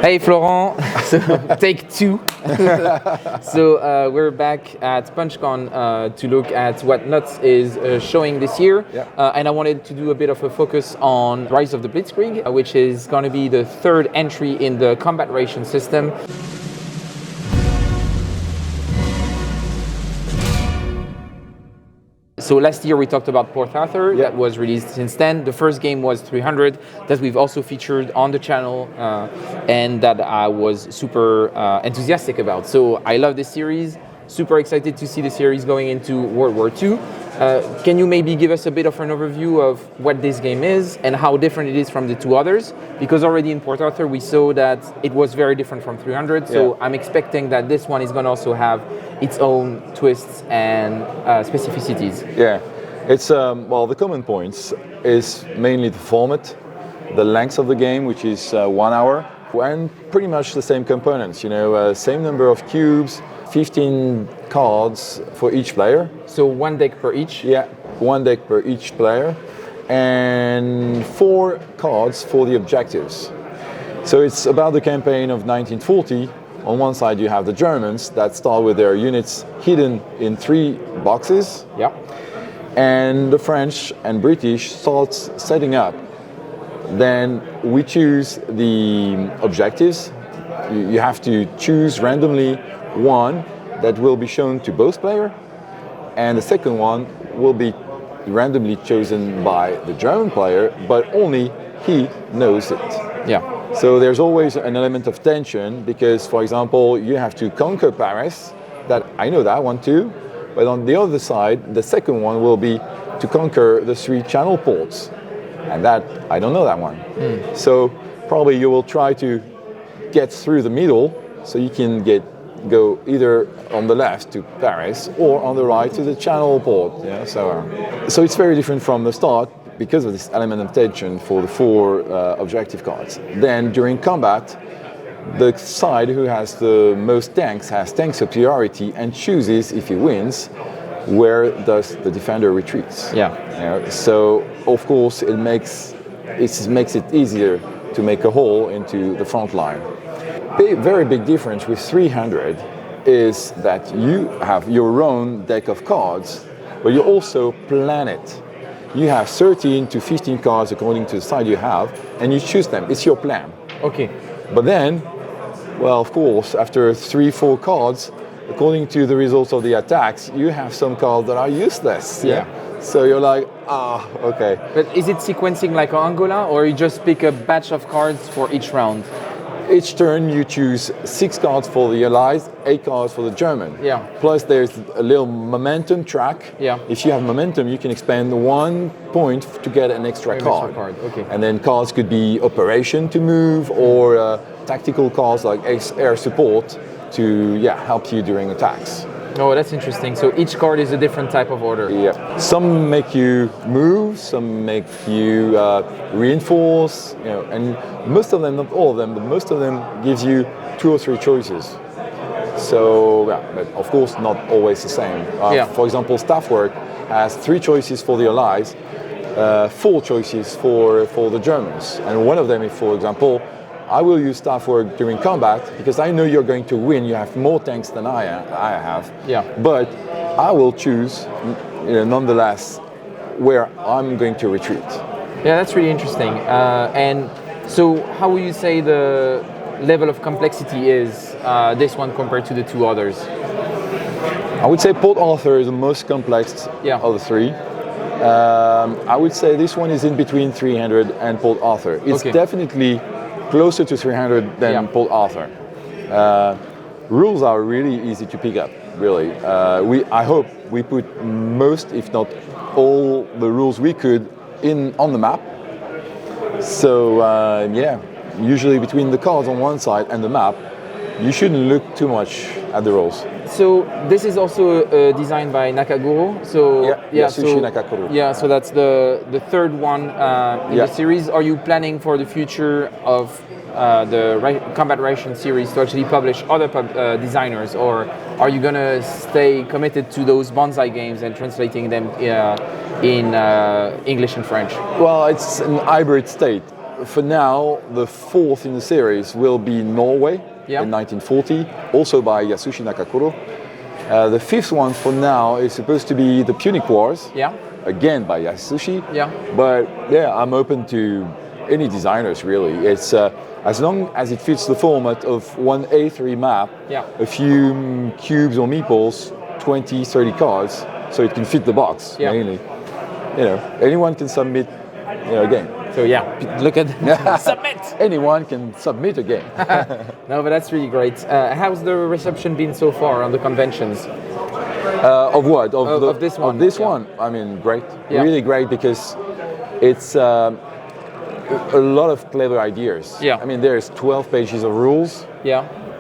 Hey Florent, so take two. We're back at PunchCon to look at what Nuts is showing this year. Yeah. And I wanted to do a bit of a focus on Rise of the Blitzkrieg, which is going to be the third entry in the combat ration system. So last year we talked about Port Arthur, that was released since then. The first game was 300, that we've also featured on the channel and that I was super enthusiastic about. So I love this series, super excited to see the series going into World War II. Can you maybe give us a bit of an overview of what this game is and how different it is from the two others? Because already in Port Arthur we saw that it was very different from 300, so I'm expecting that this one is going to also have its own twists and specificities. Yeah, it's well, the common points is mainly the format, the length of the game, which is 1 hour, and pretty much the same components. You know, same number of cubes, 15 cards for each player. So one deck per each? Yeah, one deck per each player, and 4 cards for the objectives. So it's about the campaign of 1940. On one side you have the Germans that start with their units hidden in 3 boxes. Yeah. And the French and British start setting up. Then we choose the objectives. You have to choose randomly one that will be shown to both players, and the second one will be randomly chosen by the German player, but only he knows it. Yeah. So there's always an element of tension because, for example, you have to conquer Paris. That I know that one too, but on the other side, the second one will be to conquer the 3 channel ports, and that I don't know that one. So probably you will try to get through the middle, so you can go either on the left to Paris or on the right to the channel port. Yeah, so it's very different from the start because of this element of tension for the 4 objective cards. Then during combat, the side who has the most tanks has tank superiority and chooses, if he wins, where does the defender retreats. Yeah. So of course it makes it easier to make a hole into the front line. Very big difference with 300 is that you have your own deck of cards, but you also plan it. You have 13 to 15 cards according to the side you have, and you choose them. It's your plan. Okay. But then, well, of course, after 3-4 cards, according to the results of the attacks, you have some cards that are useless. Yeah. So you're like, okay. But is it sequencing like Angola, or you just pick a batch of cards for each round? Each turn you choose 6 cards for the Allies, 8 cards for the German. Yeah. Plus there's a little momentum track. Yeah. If you have momentum, you can expend 1 point to get an extra card. Okay. And then cards could be operation to move, or tactical cards like air support to help you during attacks. Oh, that's interesting. So each card is a different type of order. Yeah. Some make you move, some make you reinforce, and most of them, not all of them, but most of them gives you 2 or 3 choices. So, but of course not always the same. For example, staff work has 3 choices for the Allies, 4 choices for the Germans. And one of them is, for example, I will use staff work during combat because I know you're going to win. You have more tanks than I have. Yeah. But I will choose, nonetheless, where I'm going to retreat. Yeah, that's really interesting. And so, how would you say the level of complexity is this one compared to the 2 others? I would say Port Arthur is the most complex of the 3. I would say this one is in between 300 and Port Arthur. It's definitely closer to 300 than Port Arthur. Rules are really easy to pick up, really. I hope we put most, if not all, the rules we could on the map. So usually between the cards on one side and the map, you shouldn't look too much at the rules. So this is also designed by Nakaguro. So Yasushi Nakaguro. Yeah, so that's the third one in the series. Are you planning for the future of the combat ration series to actually publish other designers, or are you gonna stay committed to those bonsai games and translating them in English and French? Well, it's an hybrid state. for now, the fourth in the series will be Norway in 1940, also by Yasushi Nakaguro. The fifth one for now is supposed to be the Punic Wars, again by Yasushi. But yeah, I'm open to any designers really. It's as long as it fits the format of one A3 map, a few cubes or meeples, 20, 30 cards, so it can fit the box mainly. You know, anyone can submit a game. So look at submit. Anyone can submit a game. No, but that's really great. How's the reception been so far on the conventions? Of what? Of this one. Of this one. I mean, great. Really great because it's a lot of clever ideas. I mean, there's 12 pages of rules.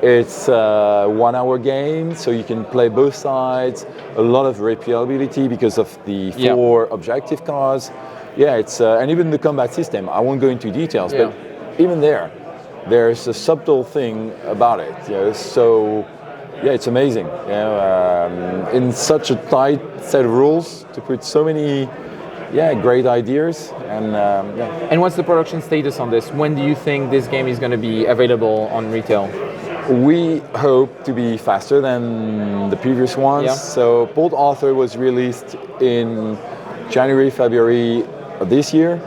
It's a 1 hour game, so you can play both sides. A lot of replayability because of the 4 objective cards. It's and even the combat system. I won't go into details, but even there's a subtle thing about it. So it's amazing. In such a tight set of rules to put so many great ideas and And what's the production status on this? When do you think this game is going to be available on retail? We hope to be faster than the previous ones. So Port Arthur was released in January, February of this year,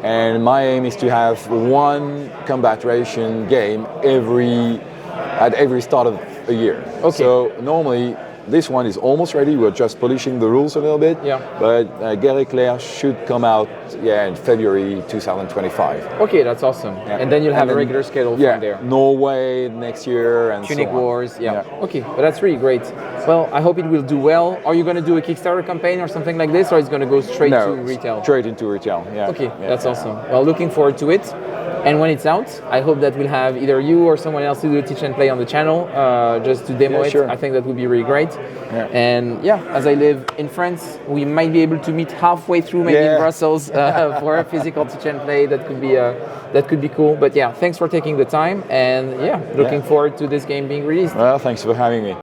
and my aim is to have one combat ration game at every start of a year. So normally this one is almost ready. We're just polishing the rules a little bit. But Guerre Éclair should come out in February 2025. Okay, that's awesome. And then you'll have a regular schedule from there. Norway next year and Punic so on. Wars. Okay, but that's really great. Well, I hope it will do well. Are you going to do a Kickstarter campaign or something like this, or it's going to go straight to retail? Straight into retail. Okay, that's awesome. Well, looking forward to it. And when it's out, I hope that we'll have either you or someone else to do a teach and play on the channel, just to demo it. I think that would be really great. And as I live in France, we might be able to meet halfway through, maybe in Brussels, for a physical teach and play. That could be cool. But thanks for taking the time, and looking forward to this game being released. Well, thanks for having me.